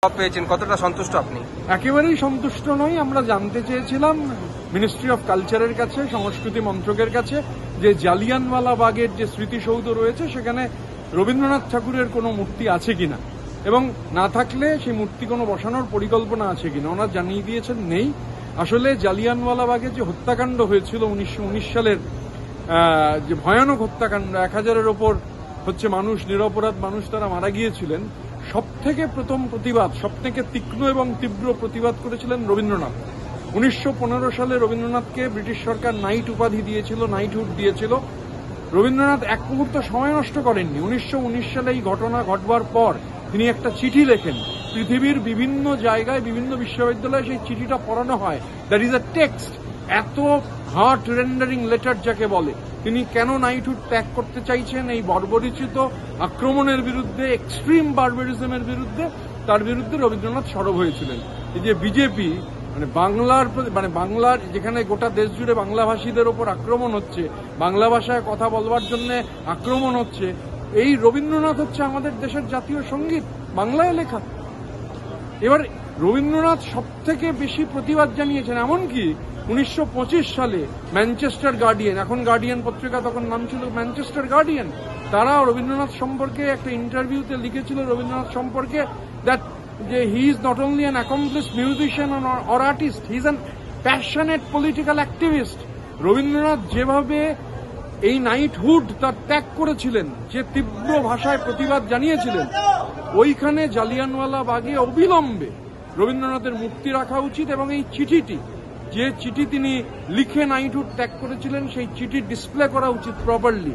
পেয়েছেন, কতটা সন্তুষ্ট আপনি? একেবারেই সন্তুষ্ট নই। আমরা জানতে চেয়েছিলাম মিনিস্ট্রি অফ কালচারের কাছে, সংস্কৃতি মন্ত্রকের কাছে, যে জালিয়ানওয়ালাবাগের যে স্মৃতিসৌধ রয়েছে সেখানে রবীন্দ্রনাথ ঠাকুরের কোনো মূর্তি আছে কিনা, এবং না থাকলে সেই মূর্তি কোনো বসানোর পরিকল্পনা আছে কিনা। ওনারা জানিয়ে দিয়েছেন নেই। আসলে জালিয়ানওয়ালাবাগে যে হত্যাকাণ্ড হয়েছিল 1919 সালের যে ভয়ানক হত্যাকাণ্ড, 1000-এর ওপর মানুষ, নিরপরাধ মানুষ তারা মারা গিয়েছিলেন, সবথেকে প্রথম প্রতিবাদ, সবথেকে তীক্ষ্ণ এবং তীব্র প্রতিবাদ করেছিলেন রবীন্দ্রনাথ। 1915 সালে রবীন্দ্রনাথকে ব্রিটিশ সরকার নাইট উপাধি দিয়েছিল, নাইটহুড দিয়েছিল। রবীন্দ্রনাথ এক মুহূর্ত সময় নষ্ট করেননি। 1919 সালে এই ঘটনা ঘটবার পর তিনি একটা চিঠি লেখেন। পৃথিবীর বিভিন্ন জায়গায়, বিভিন্ন বিশ্ববিদ্যালয়ে সেই চিঠিটা পড়ানো হয়। That is a text. এত হার্ট রেন্ডারিং লেটার যাকে বলে। তিনি কেন নাইটহুড ত্যাগ করতে চাইছেন, এই বর্বরিচিত আক্রমণের বিরুদ্ধে, এক্সট্রিম বারবারিজমের বিরুদ্ধে, তার বিরুদ্ধে রবীন্দ্রনাথ সরব হয়েছিলেন। এই যে বিজেপি বাংলার যেখানে গোটা দেশ জুড়ে বাংলাভাষীদের ওপর আক্রমণ হচ্ছে, বাংলা ভাষায় কথা বলবার জন্য আক্রমণ হচ্ছে, এই রবীন্দ্রনাথ হচ্ছে আমাদের দেশের জাতীয় সঙ্গীত, বাংলায় লেখা। এবার রবীন্দ্রনাথ সবথেকে বেশি প্রতিবাদ জানিয়েছেন। এমনকি 1925 সালে ম্যানচেস্টার গার্ডিয়ান, এখন গার্ডিয়ান পত্রিকা, তখন নাম ছিল ম্যানচেস্টার গার্ডিয়ান, তারা রবীন্দ্রনাথ সম্পর্কে একটা ইন্টারভিউতে লিখেছিল রবীন্দ্রনাথ সম্পর্কে দ্যাট যে he is not only an accomplished musician or artist, he is an passionate political activist. Rabindranath যেভাবে এই নাইটহুড তার ত্যাগ করেছিলেন, যে তীব্র ভাষায় প্রতিবাদ জানিয়েছিলেন, ওইখানে জালিয়ানওয়ালাবাগে অবিলম্বে রবীন্দ্রনাথের মূর্তি রাখা উচিত। এবং এই চিঠিটি, যে চিঠি তিনি লিখে নাইটহুড ত্যাগ করেছিলেন, সেই চিঠি ডিসপ্লে করা উচিত প্রপারলি।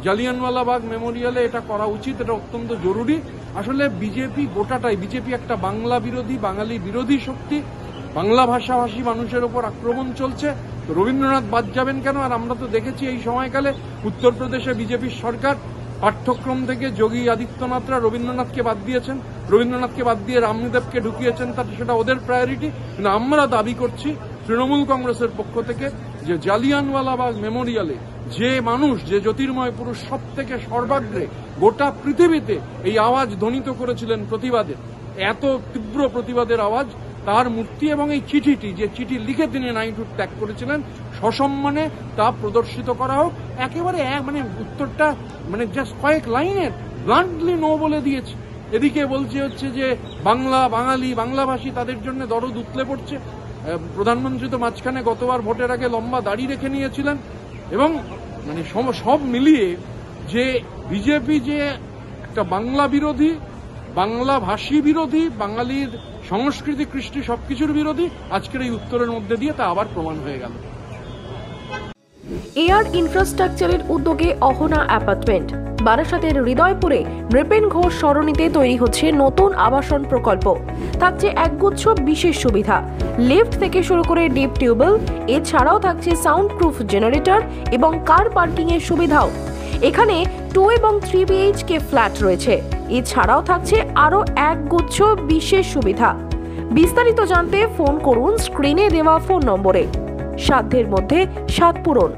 জালিয়ানওয়ালাবাগ মেমোরিয়ালে এটা করা উচিত, এটা অত্যন্ত জরুরি। আসলে বিজেপি গোটাটাই, বিজেপি একটা বাংলা বিরোধী, বাঙালি বিরোধী শক্তি। বাংলা ভাষাভাষী মানুষের ওপর আক্রমণ চলছে, তো রবীন্দ্রনাথ বাদ যাবেন কেন? আর আমরা তো দেখেছি এই সময়কালে উত্তরপ্রদেশে বিজেপির সরকার পাঠ্যক্রম থেকে যোগী আদিত্যনাথরা রবীন্দ্রনাথকে বাদ দিয়েছেন, রবীন্দ্রনাথকে বাদ দিয়ে রামদেবকে ঢুকিয়েছেন, তাতে সেটা ওদের প্রায়োরিটি। কিন্তু আমরা দাবি করছি তৃণমূল কংগ্রেসের পক্ষ থেকে যে জালিয়ানওয়ালাবাগ মেমোরিয়ালে যে মানুষ, যে জ্যোতির্ময় পুরুষ সব থেকে সর্বাগ্রে গোটা পৃথিবীতে এই আওয়াজ ধ্বনিত করেছিলেন প্রতিবাদের, এত তীব্র প্রতিবাদের আওয়াজ, তার মূর্তি এবং এই চিঠিটি, যে চিঠি লিখে তিনি নাইটহুড ত্যাগ করেছিলেন, সসম্মানে তা প্রদর্শিত করা হোক। একেবারে উত্তরটা জাস্ট কয়েক লাইনের ব্লান্টলি নো বলে দিয়েছে। এদিকে বলছে যে বাংলা, বাঙালি, বাংলাভাষী, তাদের জন্য দরদ উতলে পড়ছে। প্রধানমন্ত্রী তো মাঝখানে গতবার ভোটের আগে লম্বা দাড়ি রেখে নিয়েছিলেন। এবং সব মিলিয়ে যে বিজেপি যে একটা বাংলা বিরোধী, বাংলা ভাষী বিরোধী, বাঙালির সংস্কৃতি, কৃষ্টি সবকিছুর বিরোধী, আজকের এই উত্তরের মধ্যে দিয়ে তা আবার প্রমাণ হয়ে গেল। এয়ার ইনফ্রাস্ট্রাকচারের উদ্যোগে অহনা অ্যাপার্টমেন্ট, বারাসাতের হৃদয়পুরে নৃপেন ঘোষ সরণিতে তৈরি হচ্ছে নতুন আবাসন প্রকল্প। থাকছে একগুচ্ছ বিশেষ সুবিধা, লিফট থেকে শুরু করে ডিপ টিউবওয়েল, এছাড়াও থাকছে সাউন্ড প্রুফ জেনারেটর এবং কার পার্কিং এর সুবিধাও। এখানে 2 এবং 3 BHK ফ্ল্যাট রয়েছে। এছাড়াও থাকছে আরো একগুচ্ছ বিশেষ সুবিধা। বিস্তারিত জানতে ফোন করুন স্ক্রিনে দেওয়া ফোন নম্বরে। সাধ্যের মধ্যে স্বাদ পূরণ।